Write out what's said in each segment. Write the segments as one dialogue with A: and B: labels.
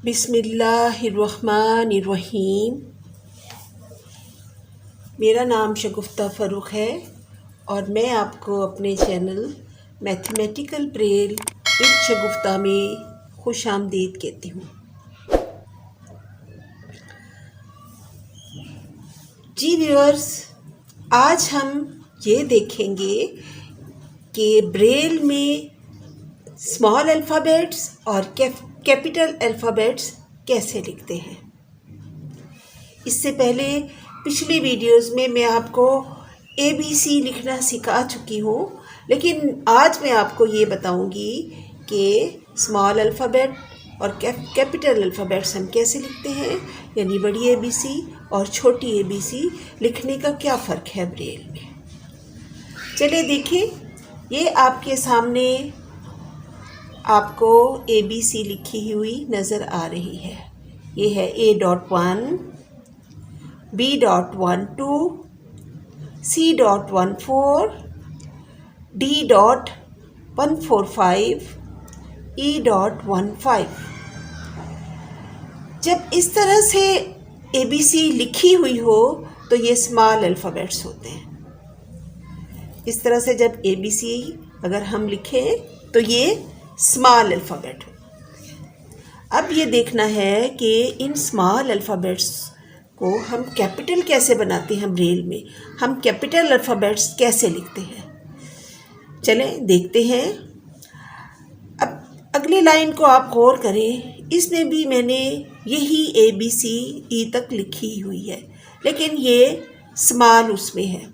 A: बिस्मिल्लाहिर्रहमानिर्रहीम। मेरा नाम शगुफ्ता फ़ारूक है और मैं आपको अपने चैनल मैथमेटिकल ब्रेल विद शगुफ्ता में खुश आमदीद कहती हूँ। जी व्यूअर्स, आज हम ये देखेंगे कि ब्रेल में स्मॉल अल्फ़ाबेट्स और कैपिटल अल्फ़ाबेट्स कैसे लिखते हैं। इससे पहले पिछली वीडियोस में मैं आपको ABC लिखना सिखा चुकी हूँ, लेकिन आज मैं आपको ये बताऊँगी कि स्मॉल अल्फ़ाबेट और कैपिटल अल्फ़ाबेट्स हम कैसे लिखते हैं, यानी बड़ी ABC और छोटी ABC लिखने का क्या फ़र्क है ब्रेल में। चलिए देखिए, ये आपके सामने आपको ABC लिखी हुई नज़र आ रही है। ये है A.1, B.12, C.14, D.145, E.15। जब इस तरह से ABC लिखी हुई हो तो ये स्मॉल अल्फ़ाबेट्स होते हैं। इस तरह से जब ABC अगर हम लिखें तो ये स्मॉल अल्फ़ाबेट हो। अब ये देखना है कि इन स्मॉल अल्फ़ाबेट्स को हम कैपिटल कैसे बनाते हैं ब्रेल में, हम कैपिटल अल्फ़ाबेट्स कैसे लिखते हैं। चलें देखते हैं। अब अगली लाइन को आप गौर करें, इसमें भी मैंने यही ABC तक लिखी हुई है, लेकिन ये स्मॉल उसमें है।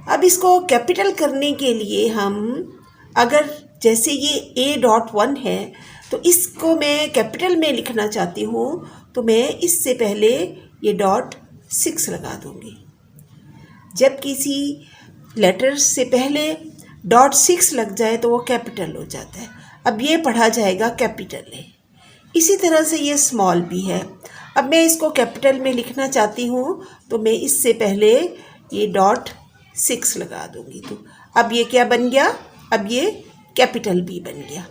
A: अब इसको कैपिटल करने के लिए हम अगर जैसे ये A.1 है तो इसको मैं कैपिटल में लिखना चाहती हूँ, तो मैं इससे पहले ये .6 लगा दूँगी। जब किसी लेटर से पहले .6 लग जाए तो वो कैपिटल हो जाता है। अब ये पढ़ा जाएगा कैपिटल है। इसी तरह से ये स्मॉल भी है। अब मैं इसको कैपिटल में लिखना चाहती हूँ तो मैं इससे पहले ये .6 लगा दूँगी। तो अब ये क्या बन गया, अब ये कैपिटल B बन गया।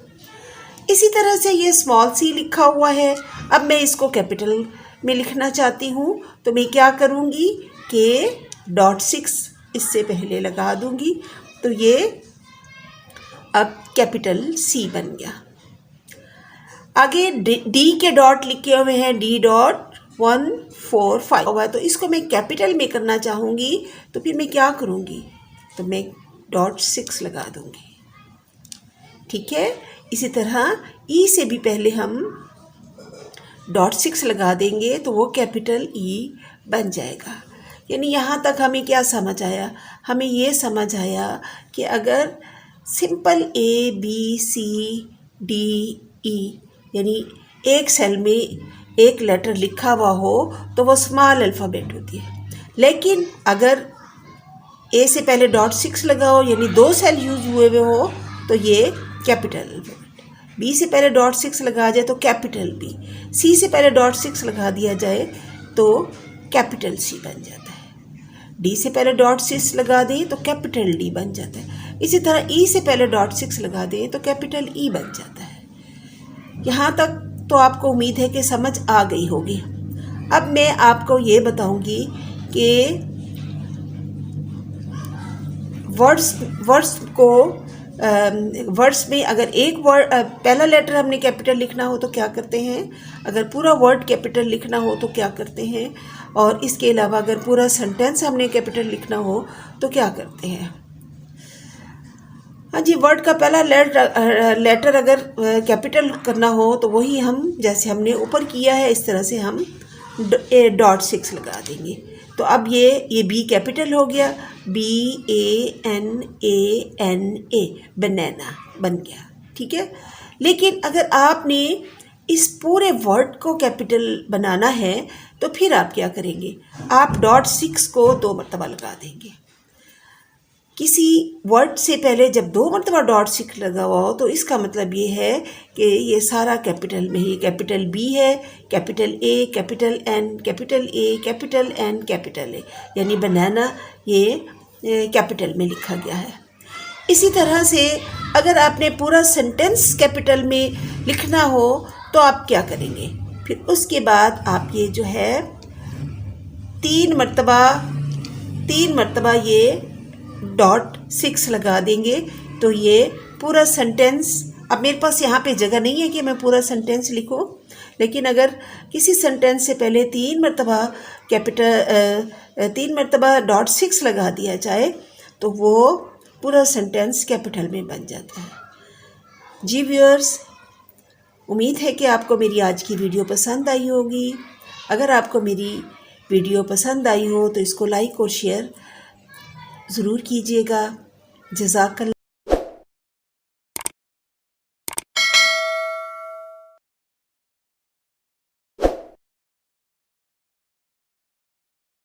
A: इसी तरह से ये स्मॉल c लिखा हुआ है। अब मैं इसको कैपिटल में लिखना चाहती हूँ तो मैं क्या करूँगी कि .6 इससे पहले लगा दूँगी, तो ये अब कैपिटल C बन गया। आगे D के डॉट लिखे हुए हैं, D.145 हुआ, तो इसको मैं कैपिटल में करना चाहूँगी तो फिर मैं क्या करूँगी, तो मैं .6 लगा दूँगी। ठीक है। इसी तरह E से भी पहले हम .6 लगा देंगे तो वो कैपिटल E बन जाएगा। यानी यहाँ तक हमें क्या समझ आया, हमें ये समझ आया कि अगर सिंपल ABCDE यानी एक सेल में एक लेटर लिखा हुआ हो तो वो स्मॉल अल्फ़ाबेट होती है, लेकिन अगर A से पहले .6 लगा हो यानी 2 सेल यूज हुए हो तो ये कैपिटल अल्फ़ाबेट। B से पहले .6 लगा जाए तो कैपिटल B, C से पहले .6 लगा दिया जाए तो कैपिटल C बन जाता है। D से पहले .6 लगा दें तो कैपिटल D बन जाता है। इसी तरह E से पहले .6 लगा दें तो कैपिटल E बन जाता है। यहाँ तक तो आपको उम्मीद है कि समझ आ गई होगी। अब मैं आपको ये बताऊँगी कि वर्ड्स में अगर एक वर्ड पहला लेटर हमने कैपिटल लिखना हो तो क्या करते हैं, अगर पूरा वर्ड कैपिटल लिखना हो तो क्या करते हैं, और इसके अलावा अगर पूरा सेंटेंस हमने कैपिटल लिखना हो तो क्या करते हैं। हाँ जी, वर्ड का पहला लेटर अगर कैपिटल करना हो तो वही हम जैसे हमने ऊपर किया है इस तरह से हम .6 लगा देंगे। तो अब ये B कैपिटल हो गया, BANANA बनाना बन गया। ठीक है। लेकिन अगर आपने इस पूरे वर्ड को कैपिटल बनाना है तो फिर आप क्या करेंगे, आप .6 को 2 मरतबा लगा देंगे। किसी वर्ड से पहले जब 2 मरतबा .6 लगा हुआ हो तो इसका मतलब ये है कि ये सारा कैपिटल में ही, कैपिटल B है, capital A, capital N, capital A, capital N, capital A, यानी बनाना ये कैपिटल में लिखा गया है। इसी तरह से अगर आपने पूरा सेंटेंस कैपिटल में लिखना हो तो आप क्या करेंगे, फिर उसके बाद आप ये जो है 3 मरतबा ये .6 लगा देंगे तो ये पूरा सेंटेंस। अब मेरे पास यहाँ पे जगह नहीं है कि मैं पूरा सेंटेंस लिखूँ, लेकिन अगर किसी सेंटेंस से पहले 3 मरतबा .6 लगा दिया जाए तो वो पूरा सेंटेंस कैपिटल में बन जाता है। जी व्यूअर्स, उम्मीद है कि आपको मेरी आज की वीडियो पसंद आई होगी। अगर आपको मेरी वीडियो पसंद आई हो तो इसको लाइक और शेयर ज़रूर कीजिएगा। जज़ाकल्लाह।